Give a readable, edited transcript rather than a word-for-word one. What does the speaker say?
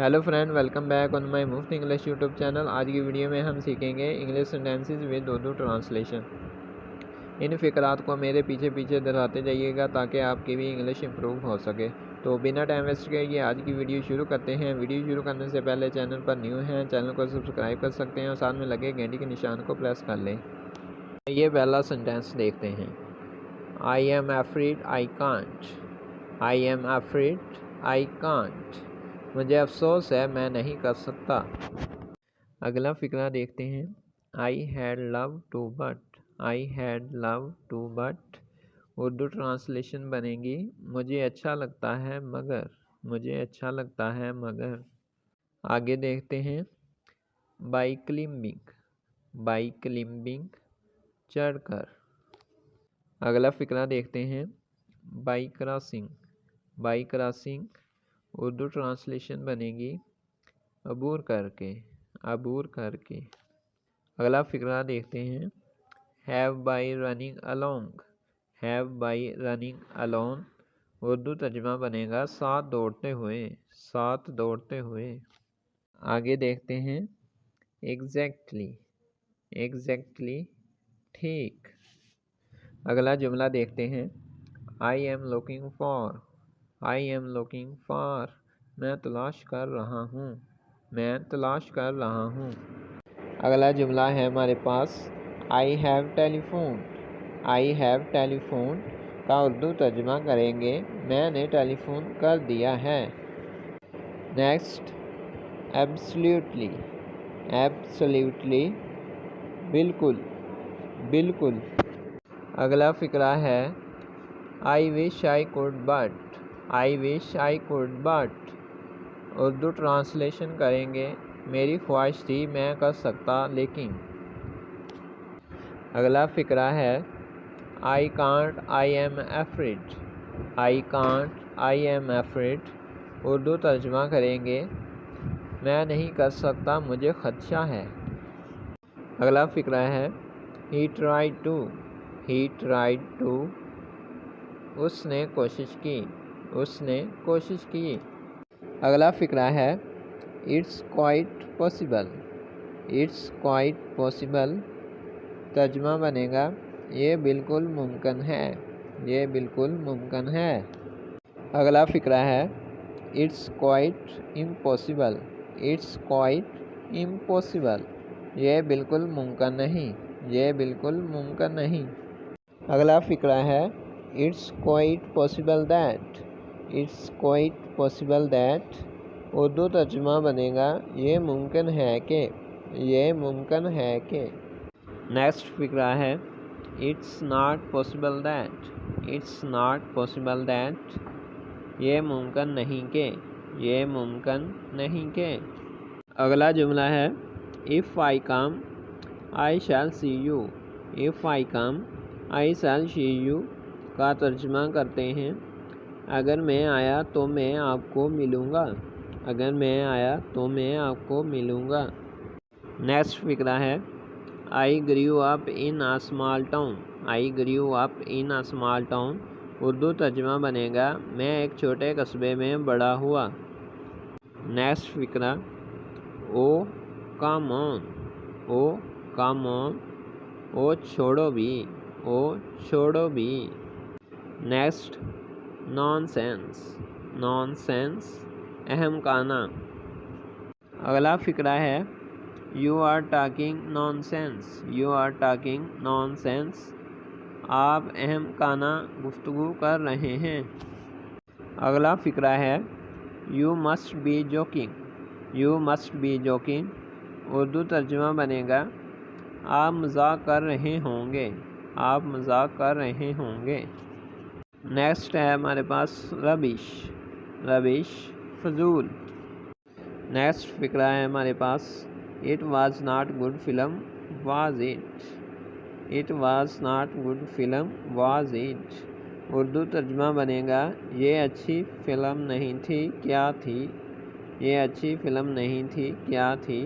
Hello friend, welcome back on my मुफ्त English YouTube channel. आज की वीडियो में हम सीखेंगे English sentences with Urdu translation. इन फ़िक्रात को मेरे पीछे पीछे दोहराते जाइएगा ताकि आपकी भी इंग्लिश इंप्रूव हो सके। तो बिना टाइम वेस्ट किए आज की वीडियो शुरू करते हैं। वीडियो शुरू करने से पहले चैनल पर न्यू हैं, चैनल को सब्सक्राइब कर सकते हैं और साथ में लगे घंटी के निशान को प्रेस कर लें। ये पहला सेंटेंस देखते हैं। I am afraid I can't. I am afraid I can't. मुझे अफसोस है, मैं नहीं कर सकता। अगला फिक्रा देखते हैं। I had love to but. I had love to but. Urdu translation बनेगी मुझे अच्छा लगता है मगर। मुझे अच्छा लगता है मगर। आगे देखते हैं। By climbing. बाई क्लिम्बिंग, चढ़कर। अगला फिक्रा देखते हैं। By crossing. By crossing, Urdu translation बनेगी अबूर करके। अबूर करके। अगला फिक्रा देखते हैं। Have by running along. Have by running alone, Urdu तर्जुमा बनेगा साथ दौड़ते हुए। साथ दौड़ते हुए। आगे देखते हैं। एग्जैक्टली। एग्जैक्टली, ठीक। अगला जुमला देखते हैं। I am looking for. I am looking for, मैं तलाश कर रहा हूँ। मैं तलाश कर रहा हूँ। अगला जुमला है हमारे पास। I have telephone. I have telephone का उर्दू तर्जुमा करेंगे मैंने टेलीफोन कर दिया है। Next, absolutely. एब्सोल्युटली, बिल्कुल। बिल्कुल। अगला फिक्रा है। I wish I could but. I wish I could but, Urdu translation करेंगे मेरी ख्वाहिश थी मैं कर सकता लेकिन। अगला फिक्रा है। I can't I am afraid. I can't I am afraid, Urdu तर्जुमा करेंगे मैं नहीं कर सकता मुझे खदशा है। अगला फिक्रा है। He tried to. He tried to, उसने कोशिश की। उसने कोशिश की। अगला फिक्रा है। It's quite possible. It's quite possible, तर्जुमा बनेगा ये बिल्कुल मुमकिन है। ये बिल्कुल मुमकिन है। अगला फिक्रा है। It's quite impossible. It's quite impossible, ये बिल्कुल मुमकिन नहीं। ये बिल्कुल मुमकिन नहीं। अगला फिक्रा है। It's quite possible that. It's quite possible that, Urdu तर्जुमा बनेगा ये मुमकिन है कि। ये मुमकिन है कि। नेक्स्ट फिक्रा है। It's not possible that. It's not possible that, ये मुमकिन नहीं कि। ये मुमकिन नहीं कि। अगला जुमला है। If I come I shell C you. If I come I shell C you का तर्जुमा करते हैं अगर मैं आया तो मैं आपको मिलूँगा। अगर मैं आया तो मैं आपको मिलूँगा। नेक्स्ट फिक्रा है। I grew up in a small town. I grew up in a small town, Urdu तर्जुमा बनेगा मैं एक छोटे कस्बे में बड़ा हुआ। नेक्स्ट फिक्रा। Oh come on. Oh come on, ओ छोड़ो भी। ओ छोड़ो भी। Next, nonsense. नॉनसेंस, अहम काना। अगला फिक्रा है। You are talking nonsense. You are talking nonsense, आप अहम काना गुफ्तगू कर रहे हैं। अगला फिक्रा है। You must be joking. You must be joking, Urdu तर्जुमा बनेगा आप मजाक कर रहे होंगे। आप मजाक कर रहे होंगे। नेक्स्ट है हमारे पास रबिश। रबिश, फजूल। नेक्स्ट फिक्रा है हमारे पास। It was not good film was it. It was not good film was it, Urdu तर्जुमा बनेगा ये अच्छी फिल्म नहीं थी क्या थी। ये अच्छी फिल्म नहीं थी क्या थी।